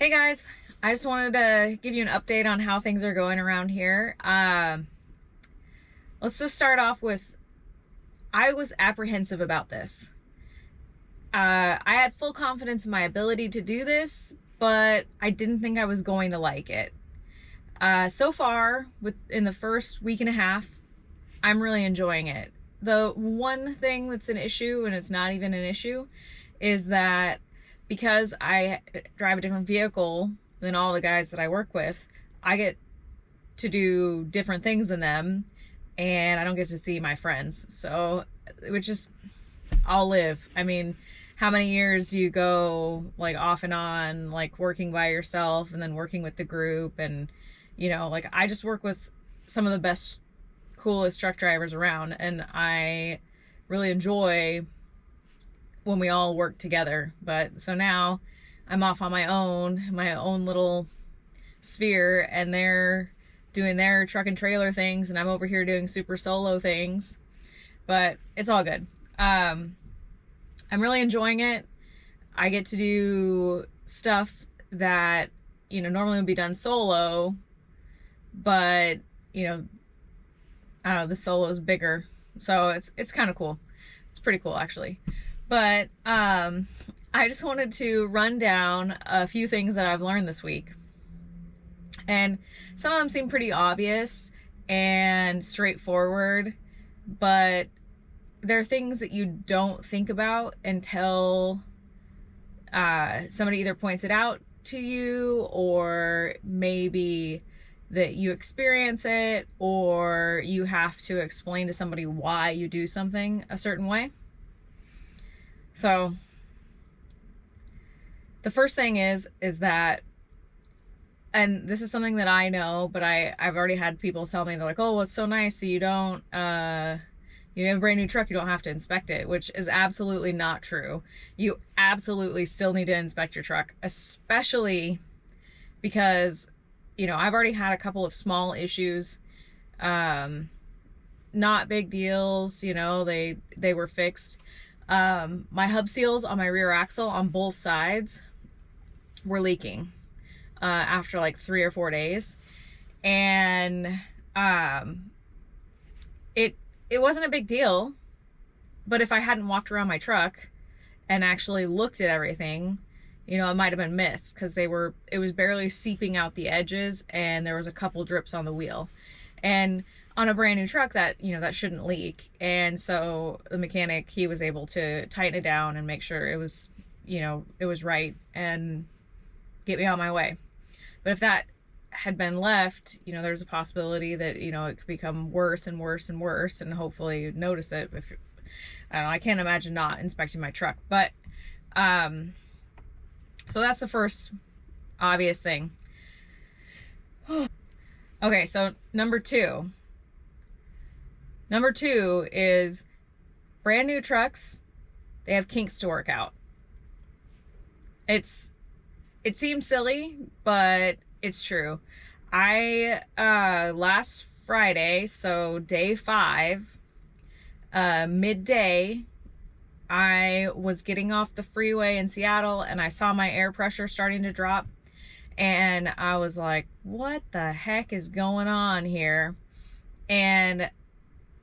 Hey guys, I just wanted to give you an update on how things are going around here. Let's just start off with, I was apprehensive about this. I had full confidence in my ability to do this, but I didn't think I was going to like it. So far, in the first week and a half, I'm really enjoying it. The one thing that's an issue, and it's not even an issue, is that because I drive a different vehicle than all the guys that I work with, I get to do different things than them, and I don't get to see my friends. So, which is, I'll live. I mean, how many years do you go like off and on, like working by yourself and then working with the group? And, like I just work with some of the best, coolest truck drivers around, and I really enjoy when we all work together. But so now I'm off on my own little sphere, and they're doing their truck and trailer things, and I'm over here doing super solo things. But it's all good. I'm really enjoying it. I get to do stuff that normally would be done solo, but I don't know, the solo is bigger, so it's kind of cool. It's pretty cool actually. But I just wanted to run down a few things that I've learned this week. And some of them seem pretty obvious and straightforward, but they're things that you don't think about until somebody either points it out to you, or maybe that you experience it, or you have to explain to somebody why you do something a certain way. So the first thing is that, and this is something that I know, but I've already had people tell me, they're like, oh, well, it's so nice that you don't, you have a brand new truck, you don't have to inspect it, which is absolutely not true. You absolutely still need to inspect your truck, especially because, I've already had a couple of small issues, not big deals, they were fixed. My hub seals on my rear axle on both sides were leaking after like 3 or 4 days, and it wasn't a big deal, but if I hadn't walked around my truck and actually looked at everything, it might have been missed, because it was barely seeping out the edges, and there was a couple drips on the wheel. And on a brand new truck, that that shouldn't leak. And so the mechanic, he was able to tighten it down and make sure it was it was right and get me on my way. But if that had been left, there's a possibility that it could become worse and worse and worse, and hopefully you'd notice it. If I don't know, I can't imagine not inspecting my truck. But so that's the first obvious thing. Okay, so number two is brand new trucks, they have kinks to work out. It seems silly, but it's true. I last Friday, so day 5, midday, I was getting off the freeway in Seattle, and I saw my air pressure starting to drop, and I was like, what the heck is going on here? And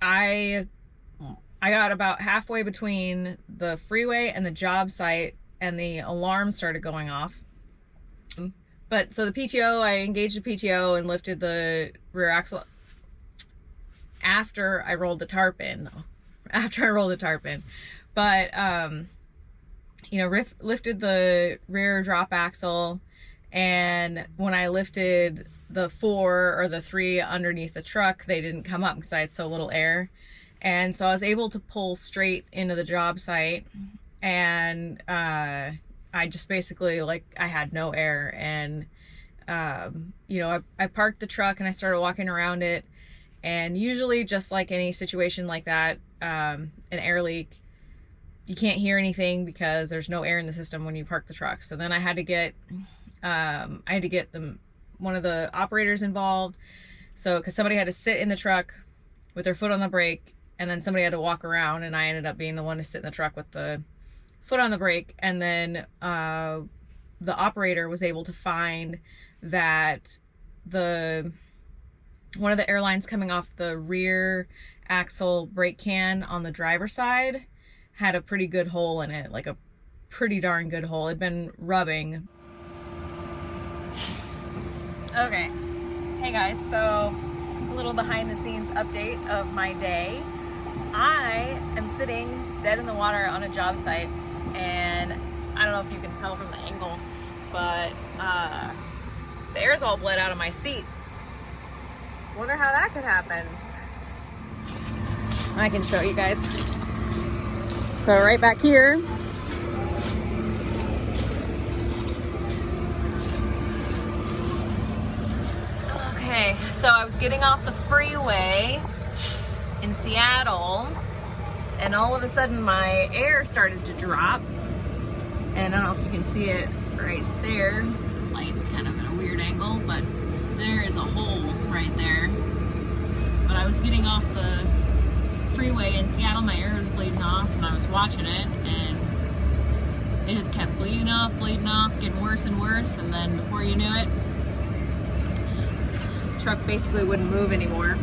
I got about halfway between the freeway and the job site, and the alarm started going off. But so the PTO, I engaged the PTO and lifted the rear axle after I rolled the tarp in, though. After I rolled the tarp in. But, lifted the rear drop axle, and when I lifted the 4 or the 3 underneath the truck, they didn't come up because I had so little air. And so I was able to pull straight into the job site, and I just basically, I had no air. And I parked the truck and I started walking around it, and usually, just like any situation like that, an air leak, you can't hear anything because there's no air in the system when you park the truck. So then I had to get one of the operators involved, so because somebody had to sit in the truck with their foot on the brake, and then somebody had to walk around, and I ended up being the one to sit in the truck with the foot on the brake. And then the operator was able to find that one of the air lines coming off the rear axle brake can on the driver's side had a pretty good hole in it, like a pretty darn good hole. It'd been rubbing. Okay, hey guys, so a little behind the scenes update of my day. I am sitting dead in the water on a job site, and I don't know if you can tell from the angle, but the air's all bled out of my seat. Wonder how that could happen. I can show you guys. So right back here, okay, so I was getting off the freeway in Seattle, and all of a sudden my air started to drop, and I don't know if you can see it right there. The light's kind of at a weird angle, but there is a hole right there. But I was getting off the freeway in Seattle, my air was bleeding off, and I was watching it, and it just kept bleeding off, getting worse and worse, and then before you knew it, the truck basically wouldn't move anymore.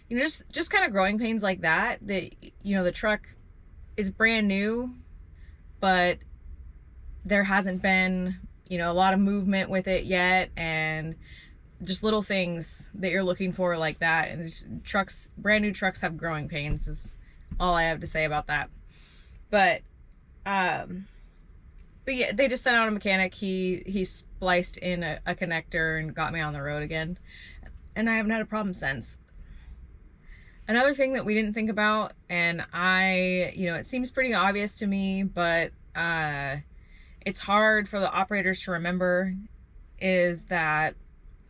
You know, just kind of growing pains like that, you know, the truck is brand new, but there hasn't been, you know, a lot of movement with it yet, and just little things that you're looking for like that. And just brand new trucks have growing pains is all I have to say about that. But yeah, they just sent out a mechanic. He spliced in a connector and got me on the road again, and I haven't had a problem since. Another thing that we didn't think about, and you know, it seems pretty obvious to me, but it's hard for the operators to remember, is that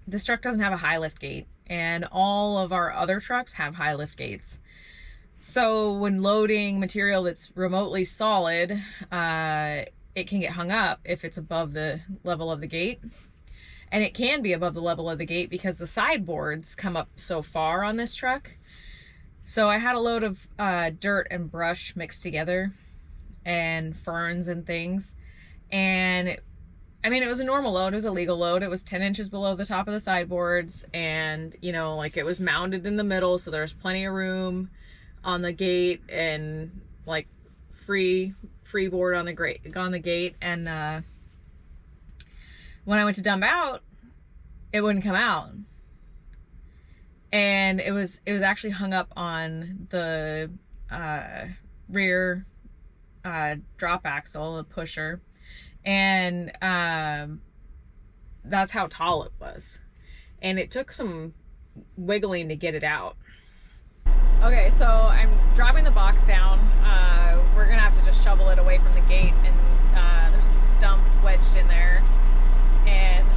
this truck doesn't have a high lift gate, and all of our other trucks have high lift gates. So when loading material that's remotely solid, it can get hung up if it's above the level of the gate. And it can be above the level of the gate because the sideboards come up so far on this truck. So I had a load of dirt and brush mixed together, and ferns and things, and I mean, it was a normal load. It was a legal load. It was 10 inches below the top of the sideboards, and, you know, like, it was mounted in the middle, so there was plenty of room on the gate, and like free board on the gate. And when I went to dump out, it wouldn't come out, and it was actually hung up on the rear drop axle, the pusher. And that's how tall it was, and it took some wiggling to get it out. Okay, so I'm dropping the box down. We're gonna have to just shovel it away from the gate, and there's a stump wedged in there, and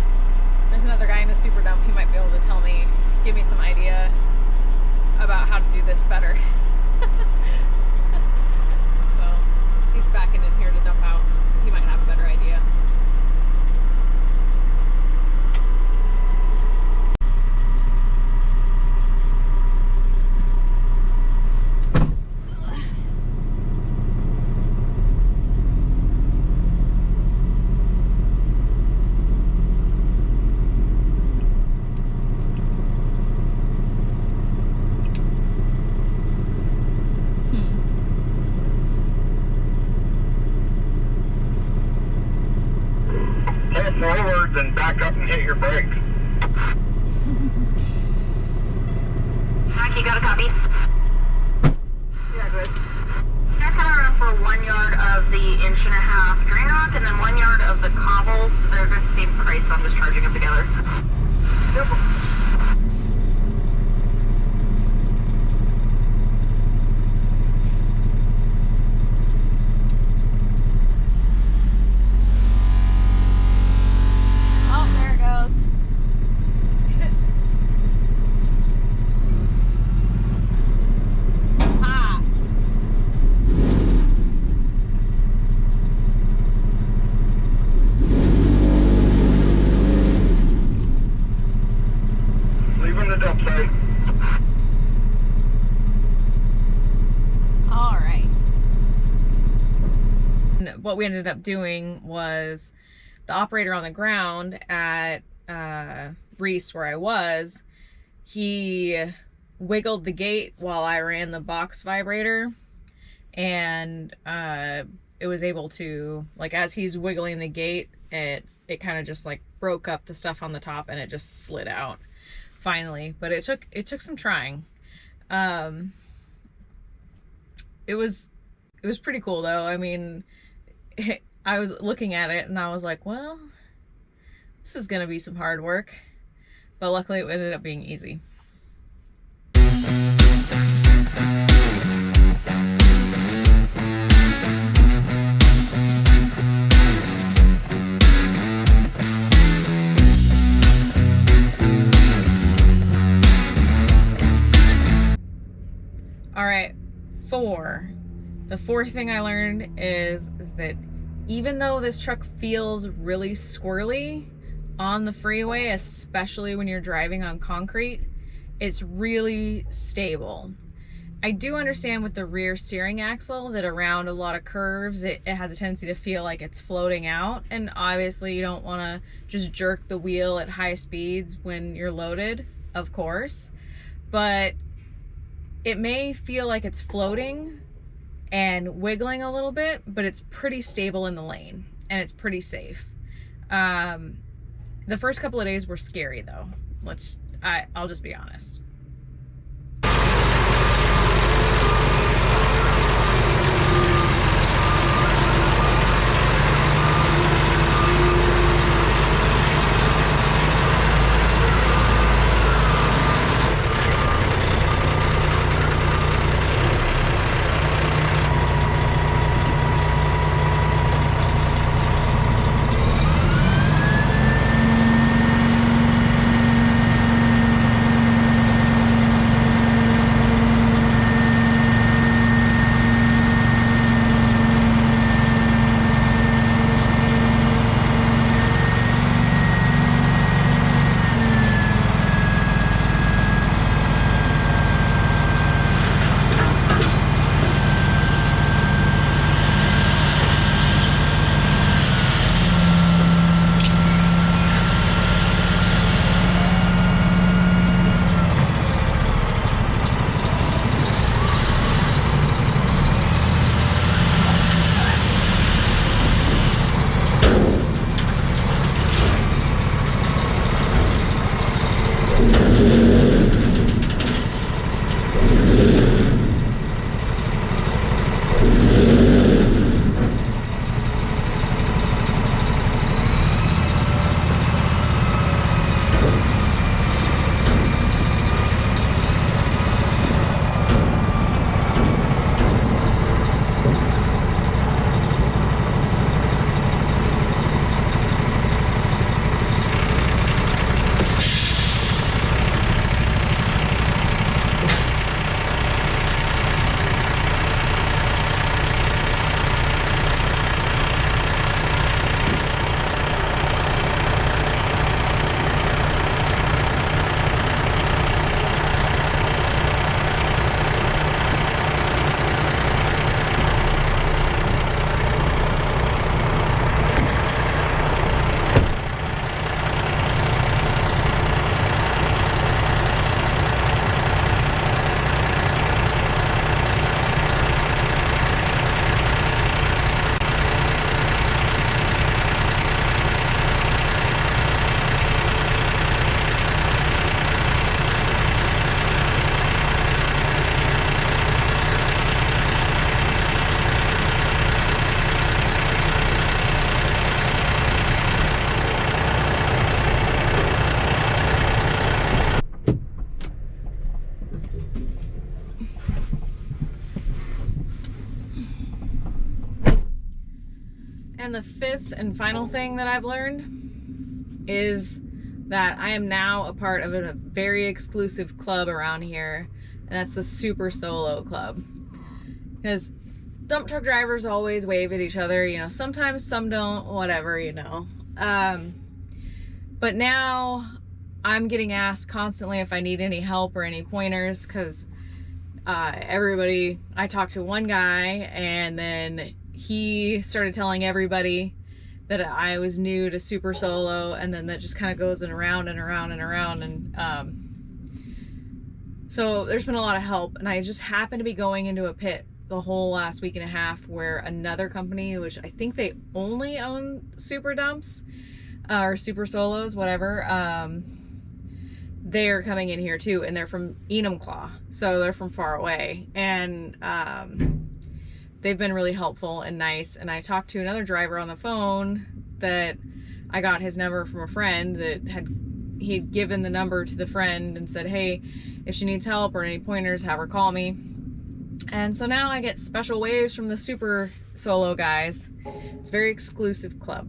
there's another guy in a super dump. He might be able to give me some idea about how to do this better. So he's backing in here to dump out. He might have a better idea. Forwards and back up and hit your brakes. Jack, you got a copy? Yeah, good. Check around for 1 yard of the 1.5-inch drain rock, and then 1 yard of the cobbles. They're the same price, so I'm just charging them together. Yep. What we ended up doing was the operator on the ground at Reese, where I was, he wiggled the gate while I ran the box vibrator, and it was able to, like, as he's wiggling the gate, it kind of just like broke up the stuff on the top and it just slid out finally. But it took some trying. It was pretty cool though. I mean, I was looking at it and I was like, well, this is gonna be some hard work, but luckily it ended up being easy. All right, the fourth thing I learned is that even though this truck feels really squirrely on the freeway, especially when you're driving on concrete, it's really stable. I do understand with the rear steering axle that around a lot of curves, it has a tendency to feel like it's floating out. And obviously you don't want to just jerk the wheel at high speeds when you're loaded, of course. But it may feel like it's floating and wiggling a little bit, but it's pretty stable in the lane and it's pretty safe. The first couple of days were scary though. I'll just be honest. And the fifth and final thing that I've learned is that I am now a part of a very exclusive club around here, and that's the Super Solo Club. Because dump truck drivers always wave at each other, you know, sometimes some don't, whatever, you know. But now I'm getting asked constantly if I need any help or any pointers, because I talked to one guy and then he started telling everybody that I was new to super solo, and then that just kind of goes and around and around and around. And so there's been a lot of help, and I just happened to be going into a pit the whole last week and a half where another company, which I think they only own super dumps or super solos, whatever, they're coming in here too, and they're from Enumclaw, so they're from far away, and they've been really helpful and nice. And I talked to another driver on the phone that I got his number from a friend that he had given the number to the friend and said, hey, if she needs help or any pointers, have her call me. And so now I get special waves from the super solo guys. It's a very exclusive club.